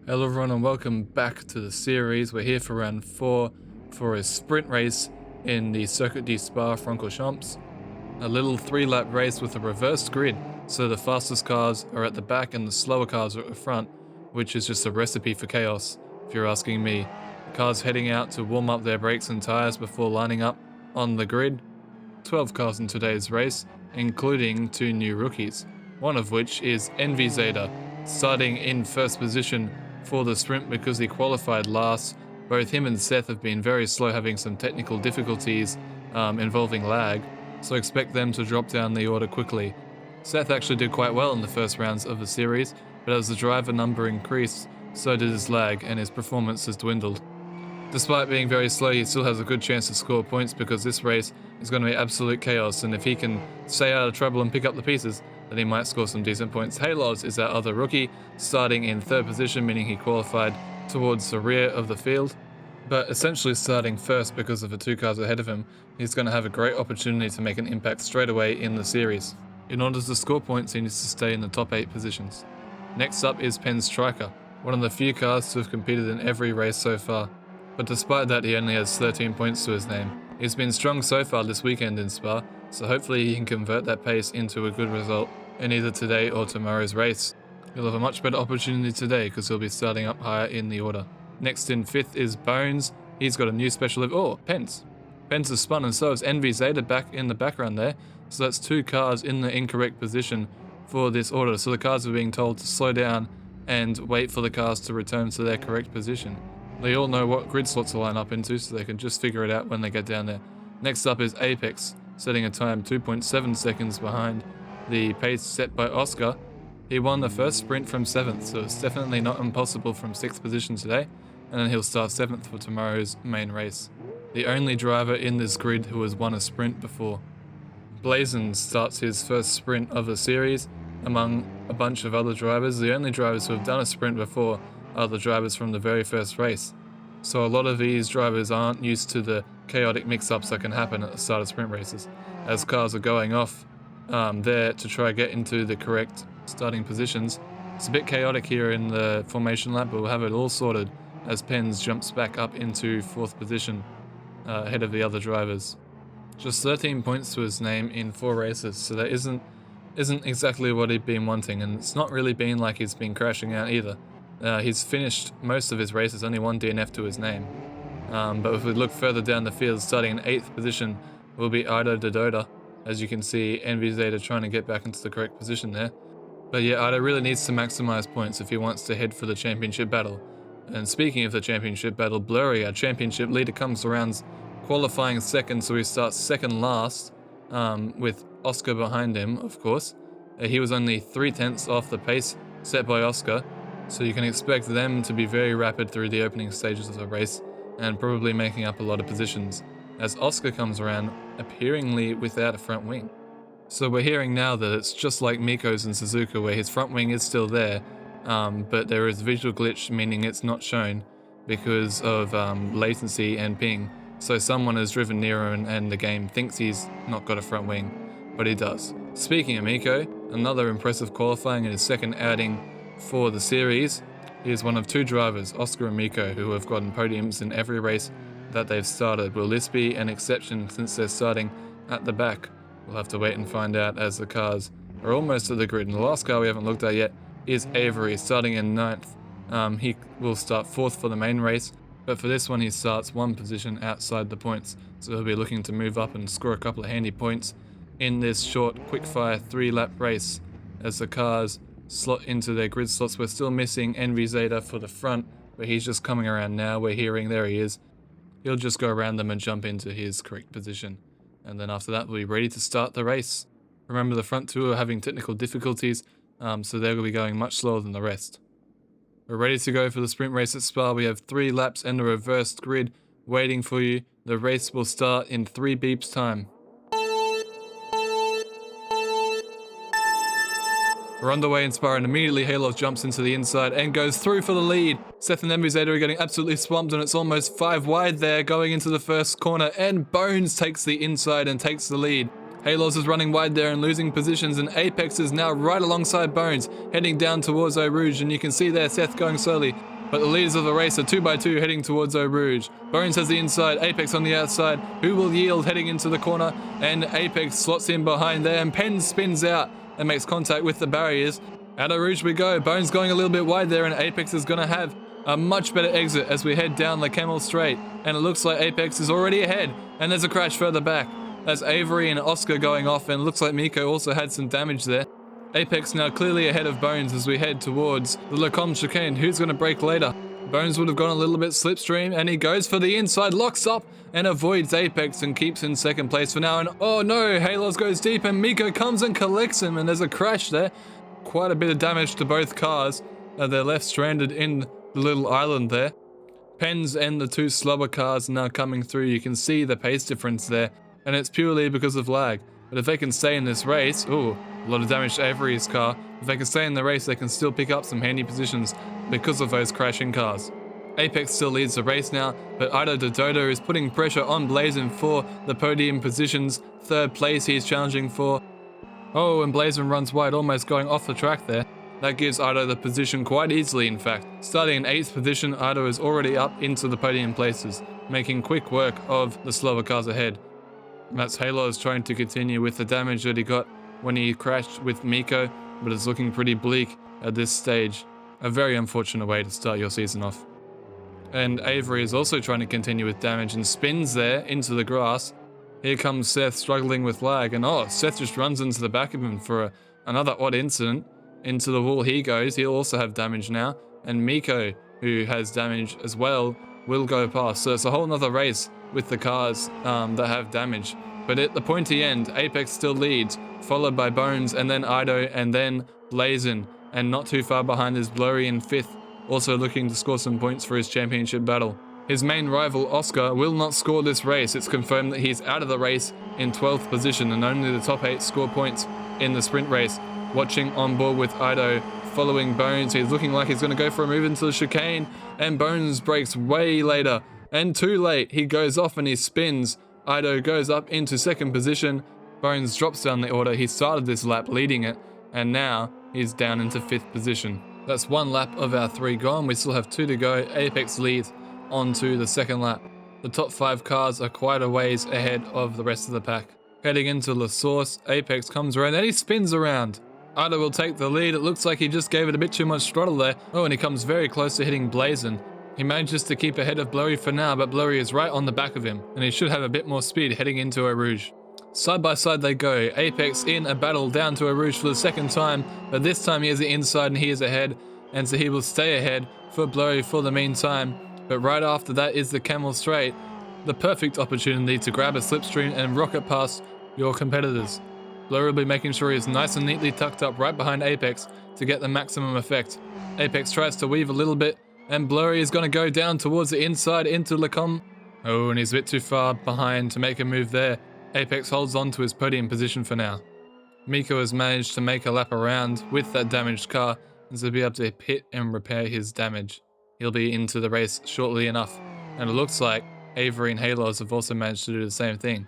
Hello everyone and welcome back to the series. We're here for round 4 for a sprint race in the Circuit du Spa-Francochamps. A little 3-lap race with a reversed grid, so the fastest cars are at the back and the slower cars are at the front, which is just a recipe for chaos, if you're asking me. The cars heading out to warm up their brakes and tyres before lining up on the grid. 12 cars in today's race, including 2 new rookies, one of which is Bizet, starting in first position for the sprint because he qualified last. Both him and Seth have been very slow, having some technical difficulties involving lag, so expect them to drop down the order quickly. Seth actually did quite well in the first rounds of the series, but as the driver number increased, so did his lag and his performance has dwindled. Despite being very slow, he still has a good chance to score points because this race is going to be absolute chaos, and if he can stay out of trouble and pick up the pieces, then he might score some decent points. Halos is our other rookie, starting in third position, meaning he qualified towards the rear of the field, but essentially starting first because of the 2 cars ahead of him. He's going to have a great opportunity to make an impact straight away in the series. In order to score points, he needs to stay in the top 8 positions. Next up is Pen's Striker, one of the few cars to have competed in every race so far, but despite that he only has 13 points to his name. He's been strong so far this weekend in Spa, so hopefully he can convert that pace into a good result in either today or tomorrow's race. He'll have a much better opportunity today because he'll be starting up higher in the order. Next in 5th is Bones. He's got a new special Pence. Pence has spun and so has Bizet back in the background there, so that's 2 cars in the incorrect position for this order, so the cars are being told to slow down and wait for the cars to return to their correct position. They all know what grid slots to line up into, so they can just figure it out when they get down there. Next up is Apex, setting a time 2.7 seconds behind the pace set by Oscar. He won the first sprint from 7th, so it's definitely not impossible from 6th position today, and then he'll start 7th for tomorrow's main race. The only driver in this grid who has won a sprint before. Blazon starts his first sprint of the series among a bunch of other drivers. The only drivers who have done a sprint before are the drivers from the very first race. So a lot of these drivers aren't used to the chaotic mix-ups that can happen at the start of sprint races, as cars are going off there to try to get into the correct starting positions. It's a bit chaotic here in the formation lap, but we'll have it all sorted as Pens jumps back up into 4th position ahead of the other drivers. Just 13 points to his name in 4 races, so that isn't exactly what he'd been wanting, and it's not really been like he's been crashing out either. He's finished most of his races, only 1 DNF to his name. But if we look further down the field, starting in 8th position will be Ido Dodota. As you can see, Bizet trying to get back into the correct position there. But yeah, Ido really needs to maximize points if he wants to head for the championship battle. And speaking of the championship battle, Blurry, our championship leader, comes around qualifying 2nd, so he starts 2nd last, with Oscar behind him, of course. He was only 3/10 off the pace set by Oscar, so you can expect them to be very rapid through the opening stages of the race and probably making up a lot of positions, as Oscar comes around appearingly without a front wing. So we're hearing now that it's just like Miko's and Suzuka, where his front wing is still there, but there is visual glitch, meaning it's not shown because of latency and ping. So someone has driven near him and the game thinks he's not got a front wing, but he does. Speaking of Miko, another impressive qualifying in his 2nd outing for the series. He is one of 2 drivers, Oscar and Miko, who have gotten podiums in every race that they've started. Will this be an exception since they're starting at the back? We'll have to wait and find out as the cars are almost at the grid. And the last car we haven't looked at yet is Avery, starting in 9th. He will start 4th for the main race, but for this one he starts 1 position outside the points, so he'll be looking to move up and score a couple of handy points in this short quickfire 3-lap race as the cars slot into their grid slots. We're still missing Bizet for the front, but he's just coming around now. We're hearing there he is. He'll just go around them and jump into his correct position, and then after that we'll be ready to start the race. Remember, the front 2 are having technical difficulties, so they're going to be going much slower than the rest. We're ready to go for the sprint race at Spa. We have 3 laps and a reversed grid waiting for you. The race will start in 3 beeps time. We're underway in Spa, and immediately Halos jumps into the inside and goes through for the lead. Seth and Bizet are getting absolutely swamped, and it's almost 5 wide there going into the first corner, and Bones takes the inside and takes the lead. Halos is running wide there and losing positions, and Apex is now right alongside Bones, heading down towards Eau-Rouge, and you can see there Seth going slowly. But the leaders of the race are 2x2 heading towards Eau-Rouge. Bones has the inside, Apex on the outside, who will yield heading into the corner, and Apex slots in behind there, and Penn spins out and makes contact with the barriers. Out of Rouge we go. Bones going a little bit wide there, and Apex is going to have a much better exit as we head down the Camel Straight. And it looks like Apex is already ahead, and there's a crash further back. That's Avery and Oscar going off, and looks like Miko also had some damage there. Apex now clearly ahead of Bones as we head towards the Lecombe chicane. Who's going to brake later? Bones would have gone a little bit slipstream, and he goes for the inside, locks up, and avoids Apex and keeps in second place for now. And oh no, Halos goes deep, and Miko comes and collects him, and there's a crash there. Quite a bit of damage to both cars. They're left stranded in the little island there. Pens and the two slower cars now coming through. You can see the pace difference there, and it's purely because of lag. But if they can stay in this race, ooh, a lot of damage to Avery's car. If they can stay in the race, they can still pick up some handy positions because of those crashing cars. Apex still leads the race now, but Ido Dodo is putting pressure on Blazin for the podium positions. Third place he's challenging for. Oh, and Blazin runs wide, almost going off the track there. That gives Ido the position quite easily, in fact. Starting in 8th position, Ido is already up into the podium places, making quick work of the slower cars ahead. That's Halos trying to continue with the damage that he got when he crashed with Miko, but it's looking pretty bleak at this stage. A very unfortunate way to start your season off. And Avery is also trying to continue with damage and spins there into the grass. Here comes Seth struggling with lag, and oh, Seth just runs into the back of him for another odd incident. Into the wall he goes. He'll also have damage now, and Miko, who has damage as well, will go past. So it's a whole nother race with the cars that have damage. But at the pointy end, Apex still leads, followed by Bones, and then Ido, and then Blazin. And not too far behind is Blurry in 5th, also looking to score some points for his championship battle. His main rival, Oscar, will not score this race. It's confirmed that he's out of the race in 12th position, and only the top 8 score points in the sprint race. Watching on board with Ido, following Bones. He's looking like he's going to go for a move into the chicane, and Bones brakes way later, and too late. He goes off and he spins. Ido goes up into 2nd position. Bones drops down the order. He started this lap leading it, and now he's down into 5th position. That's 1 lap of our 3 gone. We still have 2 to go. Apex leads onto the 2nd lap. The top 5 cars are quite a ways ahead of the rest of the pack. Heading into La Source, Apex comes around and he spins around. Ido will take the lead. It looks like he just gave it a bit too much throttle there. Oh, and he comes very close to hitting Blazin. He manages to keep ahead of Blurry for now, but Blurry is right on the back of him, and he should have a bit more speed heading into Eau-Rouge. Side by side they go. Apex in a battle down to Eau-Rouge for the 2nd time, but this time he is the inside and he is ahead, and so he will stay ahead for Blurry for the meantime. But right after that is the Camel Straight, the perfect opportunity to grab a slipstream and rocket past your competitors. Blurry will be making sure he's nice and neatly tucked up right behind Apex to get the maximum effect. Apex tries to weave a little bit, and Blurry is going to go down towards the inside into Lecombe. Oh, and he's a bit too far behind to make a move there. Apex holds on to his podium position for now. Miko has managed to make a lap around with that damaged car, and so be able to hit and repair his damage. He'll be into the race shortly enough, and it looks like Avery and Halos have also managed to do the same thing.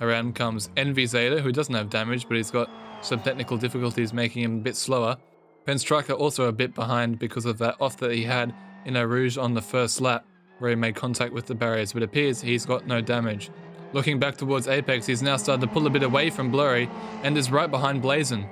Around comes Envy Zeta, who doesn't have damage, but he's got some technical difficulties making him a bit slower. Penstracker also a bit behind because of that off that he had in Eau-Rouge on the first lap, where he made contact with the barriers, but it appears he's got no damage. Looking back towards Apex, he's now started to pull a bit away from Blurry, and is right behind Blazin.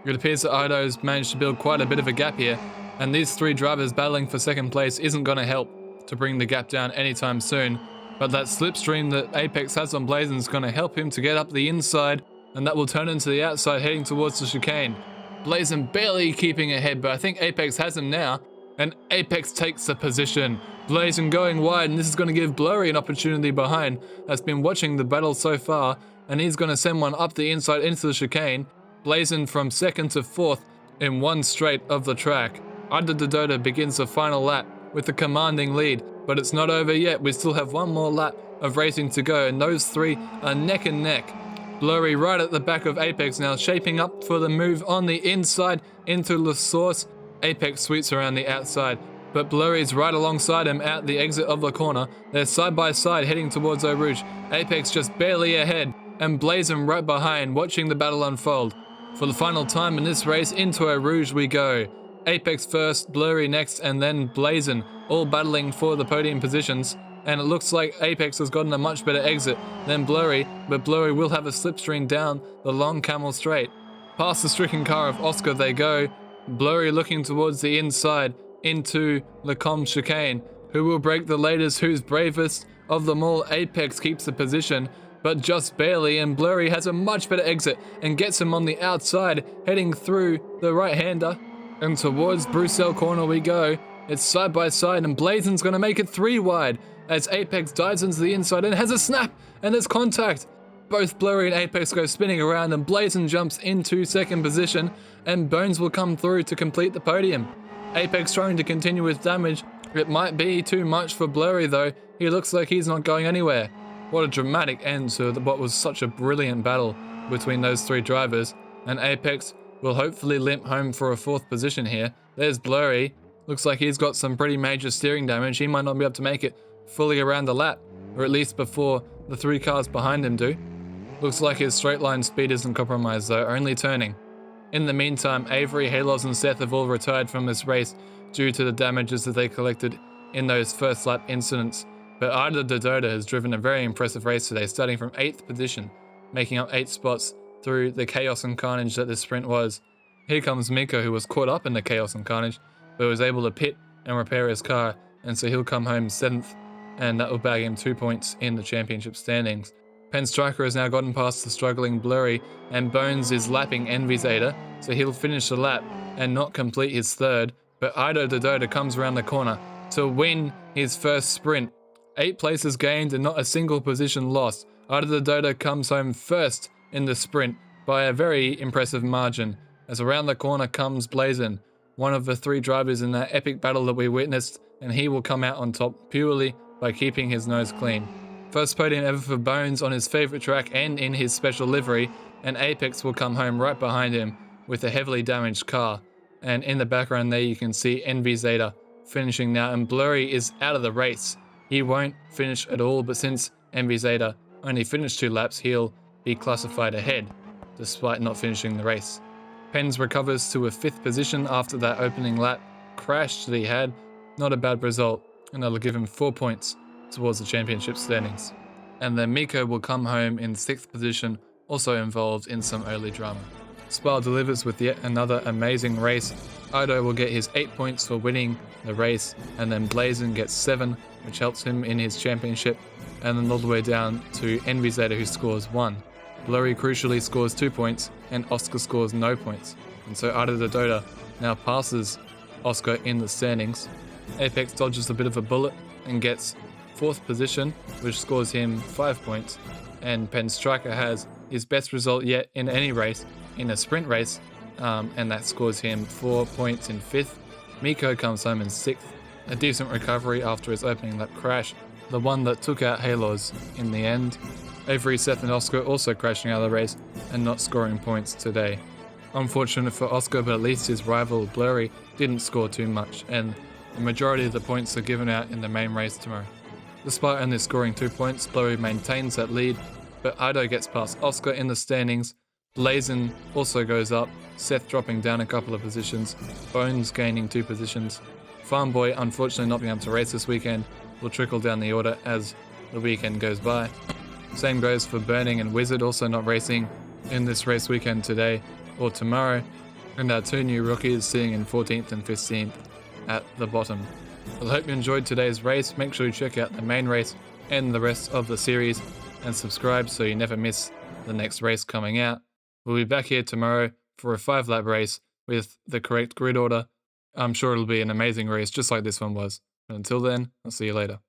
It appears that Ido's managed to build quite a bit of a gap here, and these 3 drivers battling for 2nd place isn't going to help to bring the gap down anytime soon. But that slipstream that Apex has on Blazin is going to help him to get up the inside, and that will turn into the outside heading towards the chicane. Blazin barely keeping ahead, but I think Apex has him now, and Apex takes the position. Blazin going wide, and this is going to give Blurry an opportunity behind, that's been watching the battle so far, and he's going to send one up the inside into the chicane. Blazin from 2nd to 4th in 1 straight of the track. Ido Dodo begins the final lap with a commanding lead, but it's not over yet. We still have 1 more lap of racing to go, and those 3 are neck and neck. Blurry right at the back of Apex now, shaping up for the move on the inside into La Source. Apex sweeps around the outside, but Blurry's right alongside him at the exit of the corner. They're side by side heading towards Eau-Rouge. Apex just barely ahead, and Blazin right behind, watching the battle unfold. For the final time in this race, into Eau-Rouge we go. Apex first, Blurry next, and then Blazin, all battling for the podium positions. And it looks like Apex has gotten a much better exit than Blurry, but Blurry will have a slipstream down the long Camel Straight. Past the stricken car of Oscar they go, Blurry looking towards the inside into the Com chicane. Who will break the latest, who's bravest of them all? Apex keeps the position, but just barely, and Blurry has a much better exit and gets him on the outside, heading through the right-hander. And towards Bruxelles corner we go. It's side by side, and Blazin's gonna make it 3 wide as Apex dives into the inside and has a snap, and there's contact. Both Blurry and Apex go spinning around, and Blazin jumps into second position, and Bones will come through to complete the podium. Apex trying to continue with damage. It might be too much for Blurry though. He looks like he's not going anywhere. What a dramatic end to what was such a brilliant battle between those 3 drivers, and Apex will hopefully limp home for a 4th position here. There's Blurry. Looks like he's got some pretty major steering damage. He might not be able to make it fully around the lap, or at least before the 3 cars behind him do. Looks like his straight line speed isn't compromised though, only turning. In the meantime, Avery, Halos and Seth have all retired from this race due to the damages that they collected in those first lap incidents. But Ida Dodota has driven a very impressive race today, starting from 8th position, making up 8 spots through the chaos and carnage that this sprint was. Here comes Miko, who was caught up in the chaos and carnage, but was able to pit and repair his car, and so he'll come home 7th, and that will bag him 2 points in the championship standings. Penn Striker has now gotten past the struggling Blurry, and Bones is lapping Envy's Ada, so he'll finish the lap and not complete his 3rd, but Ido Dodota comes around the corner to win his first sprint. 8 places gained and not a single position lost. Ido Dodota comes home first in the sprint by a very impressive margin, as around the corner comes Blazin, one of the 3 drivers in that epic battle that we witnessed, and he will come out on top purely by keeping his nose clean. First podium ever for Bones on his favourite track and in his special livery, and Apex will come home right behind him with a heavily damaged car. And in the background there you can see Envy Zeta finishing now, and Blurry is out of the race. He won't finish at all, but since Envy Zeta only finished 2 laps, he'll be classified ahead, despite not finishing the race. Pens recovers to a 5th position after that opening lap crash that he had. Not a bad result, and that'll give him 4 points towards the championship standings. And then Miko will come home in 6th position, also involved in some early drama. Spa delivers with yet another amazing race. Ido will get his 8 points for winning the race, and then Blazin gets 7, which helps him in his championship, and then all the way down to Envy Zeta, who scores 1. Blurry crucially scores 2 points, and Oscar scores no points. And so Ido Dodota now passes Oscar in the standings. Apex dodges a bit of a bullet and gets 4th position, which scores him 5 points. And Penn Striker has his best result yet in any race, in a sprint race, and that scores him 4 points in 5th. Miko comes home in 6th, a decent recovery after his opening lap crash, the one that took out Halos in the end. Avery, Seth and Oscar also crashing out of the race and not scoring points today. Unfortunate for Oscar, but at least his rival Blurry didn't score too much, and the majority of the points are given out in the main race tomorrow. Despite only scoring 2 points, Blurry maintains that lead, but Ido gets past Oscar in the standings. Blazin also goes up, Seth dropping down a couple of positions, Bones gaining 2 positions. Farmboy, unfortunately not being able to race this weekend, will trickle down the order as the weekend goes by. Same goes for Burning and Wizard, also not racing in this race weekend today or tomorrow. And our 2 new rookies sitting in 14th and 15th at the bottom. Well, I hope you enjoyed today's race. Make sure you check out the main race and the rest of the series, and subscribe so you never miss the next race coming out. We'll be back here tomorrow for a 5-lap race with the correct grid order. I'm sure it'll be an amazing race just like this one was. But until then, I'll see you later.